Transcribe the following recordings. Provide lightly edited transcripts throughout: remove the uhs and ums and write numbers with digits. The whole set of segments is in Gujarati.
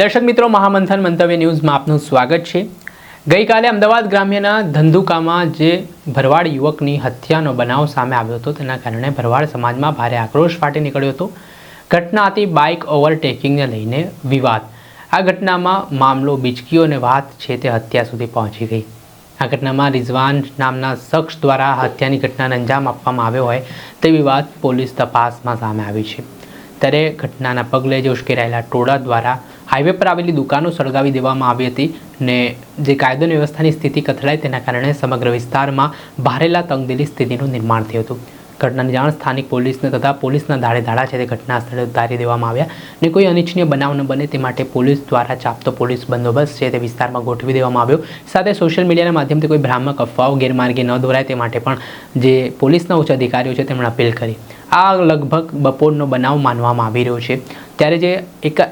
દર્શક મિત્રો, મહામંથન મંતવ્ય ન્યૂઝમાં આપનું સ્વાગત છે। ગઈકાલે અમદાવાદ ગ્રામ્યના ધંધુકામાં જે ભરવાડ યુવકની હત્યાનો બનાવ સામે આવ્યો હતો, તેના કારણે ભરવાડ સમાજમાં ભારે આક્રોશ ફાટી નીકળ્યો હતો। ઘટના હતી બાઇક ઓવરટેકિંગને લઈને વિવાદ। આ ઘટનામાં મામલો બીચક્યો અને વાત છે તે હત્યા સુધી પહોંચી ગઈ। આ ઘટનામાં રિઝવાન નામના શખ્સ દ્વારા હત્યાની ઘટનાને અંજામ આપવામાં આવ્યો હોય તેવી વાત પોલીસ તપાસમાં સામે આવી છે। ત્યારે ઘટનાના પગલે જે ઉશ્કેરાયેલા ટોળા દ્વારા હાઈવે પર આવેલી દુકાનો સળગાવી દેવામાં આવી હતી ને જે કાયદો અને વ્યવસ્થાની સ્થિતિ કથળાઈ તેના કારણે સમગ્ર વિસ્તારમાં ભારેલા તંગદિલી સ્થિતિનું નિર્માણ થયું હતું। ઘટનાની જાણ સ્થાનિક પોલીસને તથા પોલીસના ધાડે ધાડા છે તે ઘટના સ્થળે ઉતારી દેવામાં આવ્યા ને કોઈ અનિચ્છનીય બનાવ ન બને તે માટે પોલીસ દ્વારા ચાપતો પોલીસ બંદોબસ્ત છે તે વિસ્તારમાં ગોઠવી દેવામાં આવ્યો। સાથે સોશિયલ મીડિયાના માધ્યમથી કોઈ ભ્રામક અફવાઓ ગેરમાર્ગે ન દોરાય તે માટે પણ જે પોલીસના ઉચ્ચ અધિકારીઓ છે તેમણે અપીલ કરી। આ લગભગ બપોરનો બનાવ માનવામાં આવી રહ્યો છે। ત્યારે જે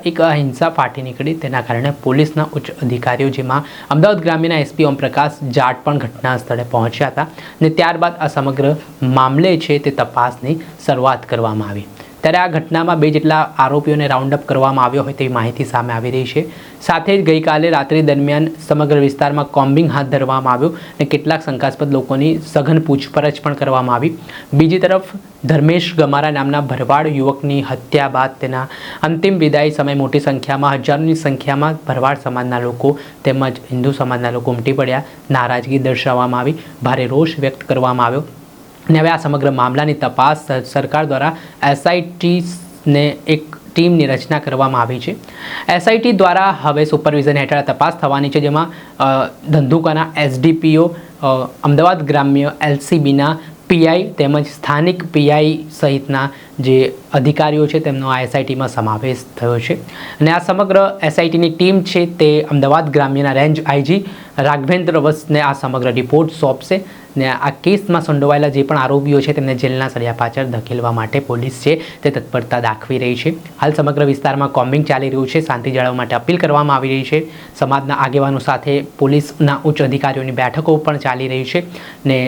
એક અહિંસા ફાટી નીકળી તેના કારણે પોલીસના ઉચ્ચ અધિકારીઓ જેમાં અમદાવાદ ગ્રામ્યના એસપી ઓમપ્રકાશ જાટ પણ ઘટના સ્થળે પહોંચ્યા હતા ને ત્યારબાદ આ સમગ્ર મામલે છે તે તપાસની શરૂઆત કરવામાં આવી। ત્યારે આ ઘટનામાં 2 જેટલા આરોપીઓને રાઉન્ડ અપ કરવામાં આવ્યો હોય તેવી માહિતી સામે આવી રહી છે। સાથે જ ગઈકાલે રાત્રિ દરમિયાન સમગ્ર વિસ્તારમાં કોમ્બિંગ હાથ ધરવામાં આવ્યું અને કેટલાક શંકાસ્પદ લોકોની સઘન પૂછપરછ પણ કરવામાં આવી। બીજી તરફ ધર્મેશ ગમારા નામના ભરવાડ યુવકની હત્યા બાદ તેના અંતિમ વિદાય સમયે મોટી સંખ્યામાં હજારોની સંખ્યામાં ભરવાડ સમાજના લોકો તેમજ હિન્દુ સમાજના લોકો ઉમટી પડ્યા। નારાજગી દર્શાવવામાં આવી, ભારે રોષ વ્યક્ત કરવામાં આવ્યો અને હવે આ સમગ્ર મામલાની તપાસ સરકાર દ્વારા SITને એક ટીમની રચના કરવામાં આવી છે। SIT દ્વારા હવે સુપરવિઝન હેઠળ તપાસ થવાની છે, જેમાં ધંધુકાના SDPO, અમદાવાદ ગ્રામ્ય LCBના PI તેમજ સ્થાનિક PI સહિતના જે અધિકારીઓ છે તેમનો આ SITમાં સમાવેશ થયો છે અને આ સમગ્ર SITની ટીમ છે તે અમદાવાદ ગ્રામ્યના રેન્જ IG રાઘવેન્દ્ર વસને આ સમગ્ર રિપોર્ટ સોંપશે ને આ કેસમાં સંડોવાયેલા જે પણ આરોપીઓ છે તેમને જેલના સળિયા પાછળ ધકેલવા માટે પોલીસ છે તે તત્પરતા દાખવી રહી છે। હાલ સમગ્ર વિસ્તારમાં કોમ્બિંગ ચાલી રહ્યું છે, શાંતિ જાળવવા માટે અપીલ કરવામાં આવી રહી છે। સમાજના આગેવાનો સાથે પોલીસના ઉચ્ચ અધિકારીઓની બેઠકો પણ ચાલી રહી છે ને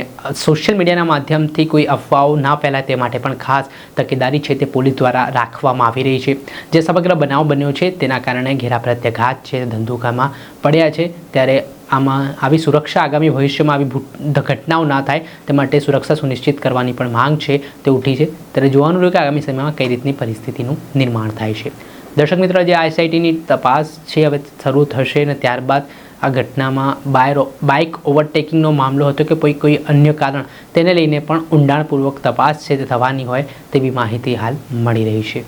સોશિયલ મીડિયાના માધ્યમથી કોઈ અફવાઓ ના ફેલાય તે માટે પણ ખાસ તકેદારી છે તે પોલીસ દ્વારા રાખવામાં આવી રહી છે। જે સમગ્ર બનાવ બન્યો છે તેના કારણે ઘેરા પ્રત્યાઘાત છે ધંધુકામાં પડ્યા છે। ત્યારે આમાં આવી સુરક્ષા આગામી ભવિષ્યમાં આવી ઘટનાઓ ના થાય તે માટે સુરક્ષા સુનિશ્ચિત કરવાની પણ માંગ છે તે ઉઠી છે। ત્યારે જોવાનું રહ્યું કે આગામી સમયમાં કઈ રીતની પરિસ્થિતિનું નિર્માણ થાય છે। દર્શક મિત્રો, જે SITની તપાસ છે હવે શરૂ થશે અને ત્યારબાદ આ ઘટનામાં બાઇક ઓવરટેકિંગનો મામલો હતો કે કોઈ અન્ય કારણ તેને લઈને પણ ઊંડાણપૂર્વક તપાસ છે તે થવાની હોય તેવી માહિતી હાલ મળી રહી છે।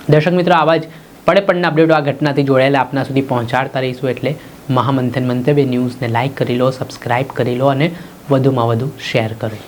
દર્શક મિત્રો, આવા જ પડના અપડેટો આ ઘટનાથી જોડાયેલા આપના સુધી પહોંચાડતા રહીશું। એટલે મહામંથન મંતવ્ય ન્યૂઝને લાઇક કરી લો, સબસ્ક્રાઇબ કરી લો અને વધુમાં વધુ શેર કરો।